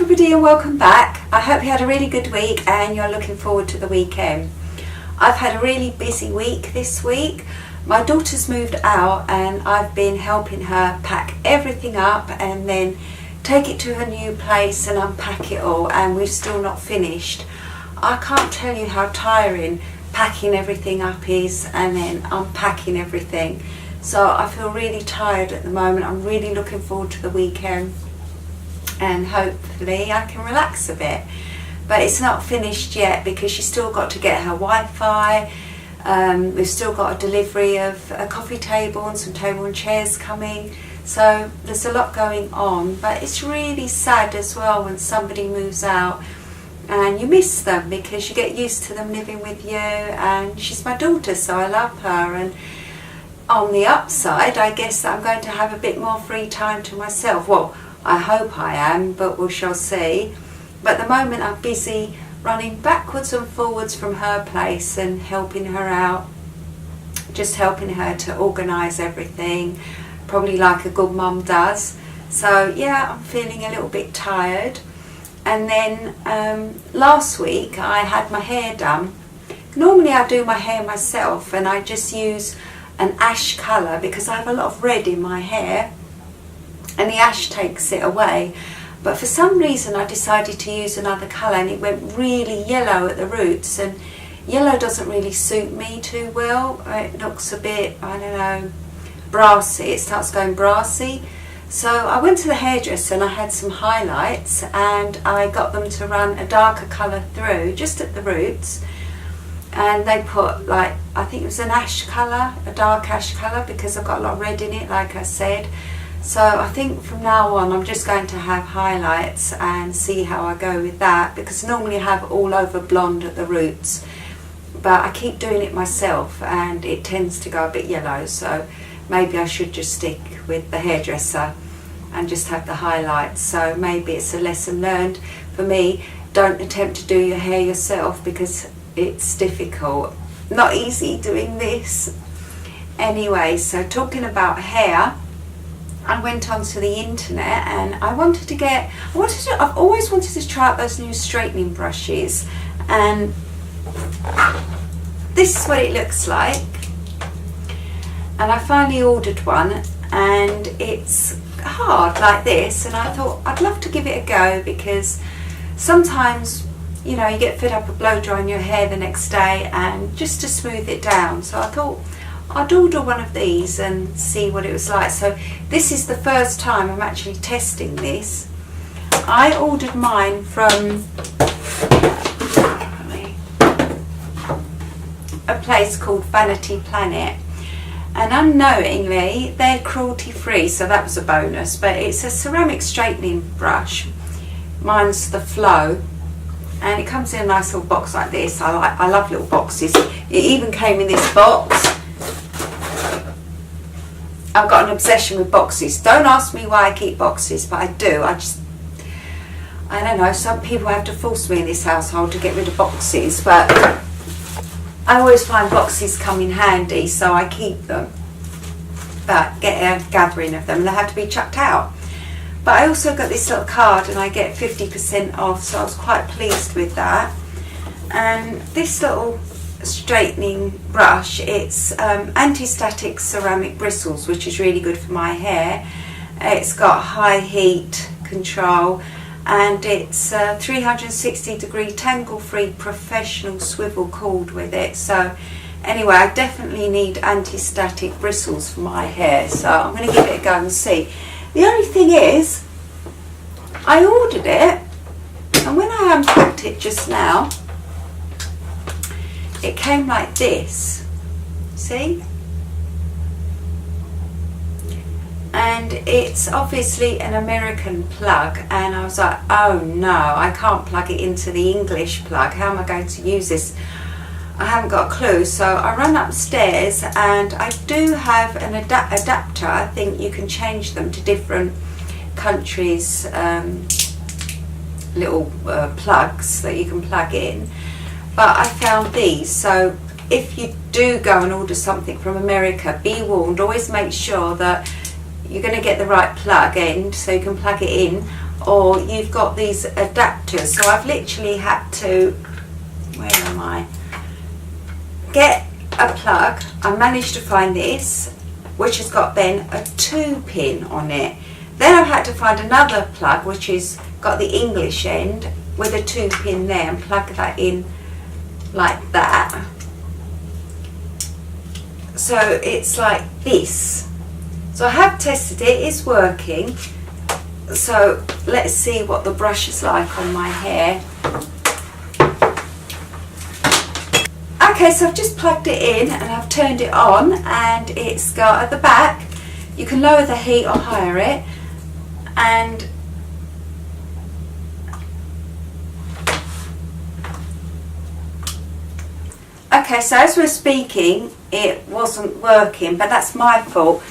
everybody and welcome back. I hope you had a really good week and you're looking forward to the weekend. I've had a really busy week this week. My daughter's moved out and I've been helping her pack everything up and then take it to her new place and unpack it all, and we've still not finished. I can't tell you how tiring packing everything up is and then unpacking everything. So I feel really tired at the moment. I'm really looking forward to the weekend and hopefully I can relax a bit. But it's not finished yet because she's still got to get her Wi-Fi. We've still got a delivery of a coffee table and some table and chairs coming. So there's a lot going on, but it's really sad as well when somebody moves out and you miss them because you get used to them living with you, and she's my daughter, so I love her. And on the upside, I guess that I'm going to have a bit more free time to myself. Well, I hope I am, but we shall see. But at the moment I'm busy running backwards and forwards from her place and helping her out, just helping her to organise everything, probably like a good mum does. So yeah, I'm feeling a little bit tired. And then last week I had my hair done. Normally I do my hair myself and I just use an ash colour because I have a lot of red in my hair and the ash takes it away. But for some reason I decided to use another colour and it went really yellow at the roots, and yellow doesn't really suit me too well. It looks a bit, I don't know, brassy. It starts going brassy. So I went to the hairdresser and I had some highlights and I got them to run a darker colour through just at the roots, and they put, like, I think it was an ash colour, a dark ash colour, because I've got a lot of red in it, like I said. So I think from now on I'm just going to have highlights and see how I go with that, because normally I have all over blonde at the roots, but I keep doing it myself and it tends to go a bit yellow. So maybe I should just stick with the hairdresser and just have the highlights. So maybe it's a lesson learned for me. Don't attempt to do your hair yourself because it's difficult. Not easy doing this. Anyway, so talking about hair, I went onto the internet and I've always wanted to try out those new straightening brushes, and this is what it looks like. And I finally ordered one and it's hard like this, and I thought I'd love to give it a go because sometimes, you know, you get fed up with blow drying your hair the next day and just to smooth it down. So I thought I'd order one of these and see what it was like. So this is the first time I'm actually testing this. I ordered mine from a place called Vanity Planet, and unknowingly they're cruelty free, so that was a bonus. But it's a ceramic straightening brush. Mine's the Flow, and it comes in a nice little box like this. I love little boxes. It even came in this box. I've got an obsession with boxes. Don't ask me why I keep boxes, but I do. I don't know, some people have to force me in this household to get rid of boxes, but I always find boxes come in handy, so I keep them. But get a gathering of them and they have to be chucked out. But I also got this little card and I get 50% off, so I was quite pleased with that. And this little straightening brush, it's anti-static ceramic bristles, which is really good for my hair. It's got high heat control and it's 360-degree tangle-free professional swivel cord with it. So anyway, I definitely need anti-static bristles for my hair, so I'm going to give it a go and see. The only thing is, I ordered it and when I unpacked it just now, it came like this, see? And it's obviously an American plug, and I was like, oh no, I can't plug it into the English plug. How am I going to use this? I haven't got a clue. So I ran upstairs and I do have an adapter. I think you can change them to different countries, little plugs that you can plug in. But I found these, so if you do go and order something from America, be warned, always make sure that you're going to get the right plug end so you can plug it in. or you've got these adapters. So I've literally had to, where am I, get a plug. I managed to find this, which has got then a 2-pin on it. Then I've had to find another plug which has got the English end with a 2-pin there, and plug that in like that. So it's like this. So I have tested it, it's working. So let's see what the brush is like on my hair. Okay, so I've just plugged it in and I've turned it on, and it's got at the back, you can lower the heat or higher it, and okay, so as we're speaking it wasn't working, but that's my fault.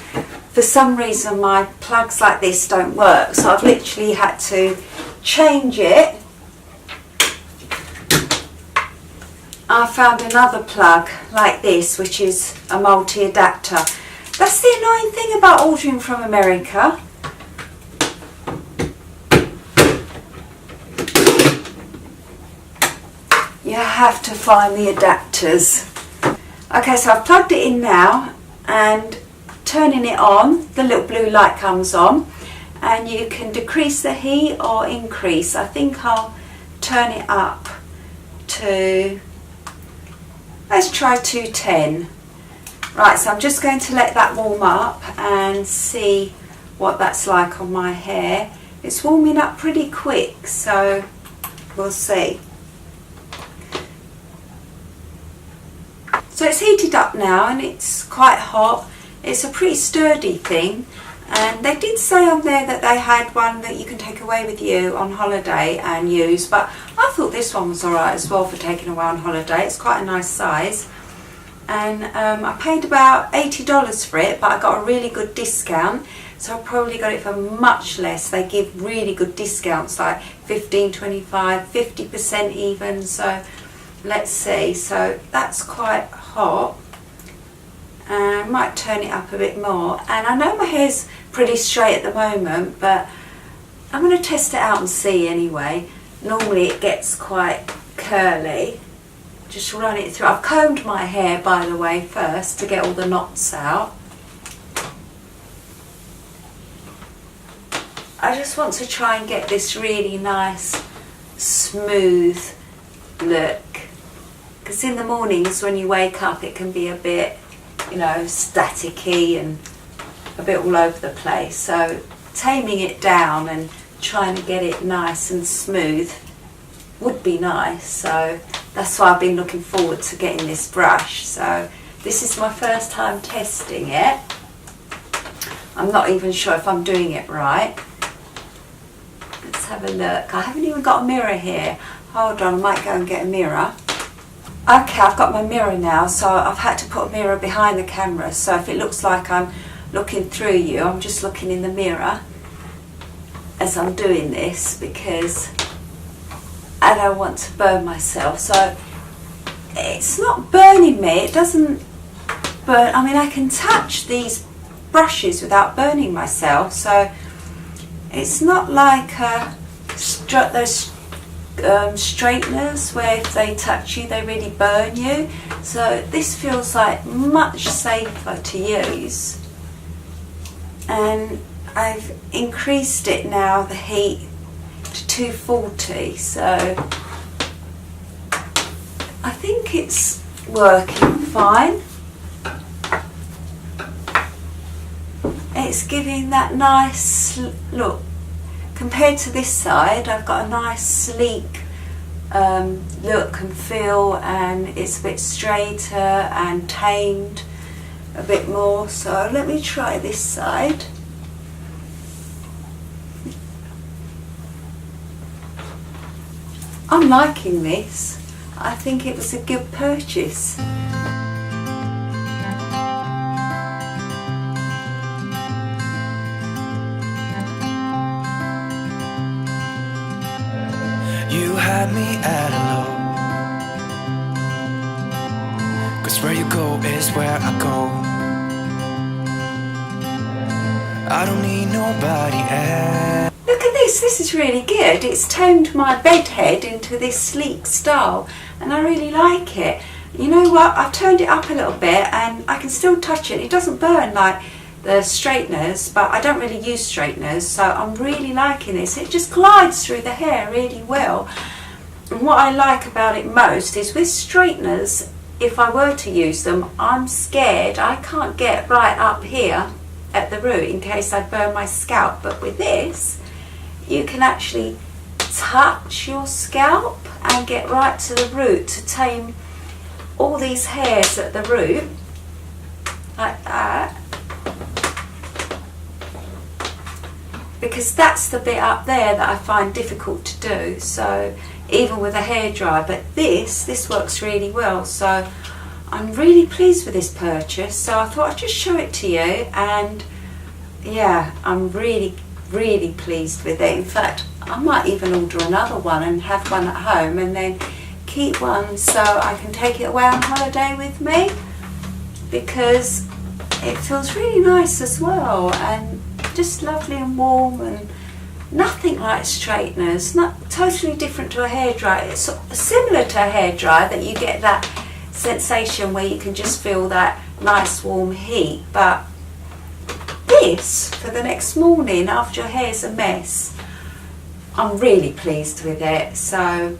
For some reason my plugs like this don't work, so I've literally had to change it. I found another plug like this, which is a multi-adapter. That's the annoying thing about ordering from America. You have to find the adapters. Okay, so I've plugged it in now, and turning it on, the little blue light comes on, and you can decrease the heat or increase. I think I'll turn it up to, let's try 210. Right, so I'm just going to let that warm up and see what that's like on my hair. It's warming up pretty quick, so we'll see. So it's heated up now and it's quite hot. It's a pretty sturdy thing, and they did say on there that they had one that you can take away with you on holiday and use, but I thought this one was alright as well for taking away on holiday. It's quite a nice size, and I paid about $80 for it, but I got a really good discount, so I probably got it for much less. They give really good discounts, like 15, 25, 50% even, so let's see. So that's quite hot. I might turn it up a bit more, and I know my hair's pretty straight at the moment, but I'm going to test it out and see anyway. Normally it gets quite curly. Just run it through. I've combed my hair, by the way, first to get all the knots out. I just want to try and get this really nice smooth look, because in the mornings when you wake up it can be a bit, you know, staticky and a bit all over the place, so taming it down and trying to get it nice and smooth would be nice. So that's why I've been looking forward to getting this brush. So this is my first time testing it. I'm not even sure if I'm doing it right. Let's have a look. I haven't even got a mirror here. Hold on, I might go and get a mirror. Okay, I've got my mirror now, so I've had to put a mirror behind the camera, so if it looks like I'm looking through you, I'm just looking in the mirror as I'm doing this, because I don't want to burn myself. So it's not burning me, it doesn't burn. I mean, I can touch these brushes without burning myself, so it's not like those straighteners where if they touch you they really burn you. So this feels like much safer to use, and I've increased it now, the heat, to 240, so I think it's working fine. It's giving that nice look. Compared to this side, I've got a nice sleek look and feel, and it's a bit straighter and tamed a bit more. So let me try this side. I'm liking this. I think it was a good purchase. You had me at hello, 'cause where you go is where I go. I don't need nobody else. Look at this. this is really good. It's toned my bed head into this sleek style, and I really like it. You know what, I've turned it up a little bit and I can still touch it. It doesn't burn like the straighteners, but I don't really use straighteners, so I'm really liking this. It just glides through the hair really well. And what I like about it most is with straighteners, if I were to use them, I'm scared I can't get right up here at the root in case I burn my scalp. But with this, you can actually touch your scalp and get right to the root to tame all these hairs at the root, like that, because that's the bit up there that I find difficult to do, so even with a hairdryer. But this works really well, so I'm really pleased with this purchase. So I thought I'd just show it to you, and yeah, I'm really pleased with it. In fact, I might even order another one and have one at home, and then keep one so I can take it away on holiday with me, because it feels really nice as well, and just lovely and warm, and nothing like straighteners, not totally different to a hairdryer. It's similar to a hairdryer, that you get that sensation where you can just feel that nice warm heat, but this for the next morning after your hair's a mess, I'm really pleased with it. So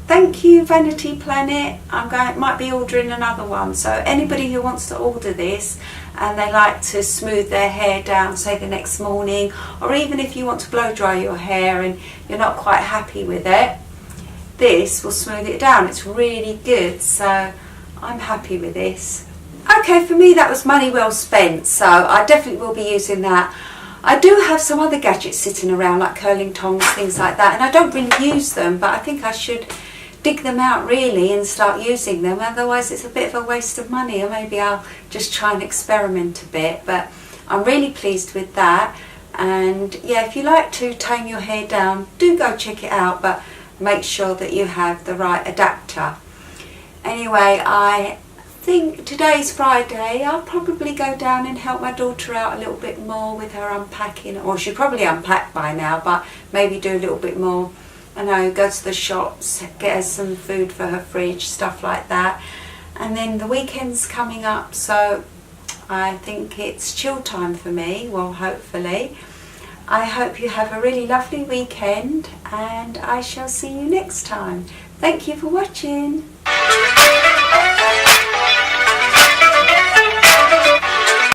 thank you, Vanity Planet. Might be ordering another one. So anybody who wants to order this and they like to smooth their hair down, say the next morning, or even if you want to blow dry your hair and you're not quite happy with it, this will smooth it down. It's really good, so I'm happy with this. Okay, for me that was money well spent, so I definitely will be using that. I do have some other gadgets sitting around, like curling tongs, things like that, and I don't really use them, but I think I should dig them out really and start using them, otherwise it's a bit of a waste of money, or maybe I'll just try and experiment a bit. But I'm really pleased with that, and yeah, if you like to tame your hair down, do go check it out, but make sure that you have the right adapter. Anyway, I think today's Friday. I'll probably go down and help my daughter out a little bit more with her unpacking, or she'll probably unpack by now, but maybe do a little bit more. I know, go to the shops, get her some food for her fridge, stuff like that. And then the weekend's coming up, so I think it's chill time for me, well, hopefully. I hope you have a really lovely weekend, and I shall see you next time. Thank you for watching.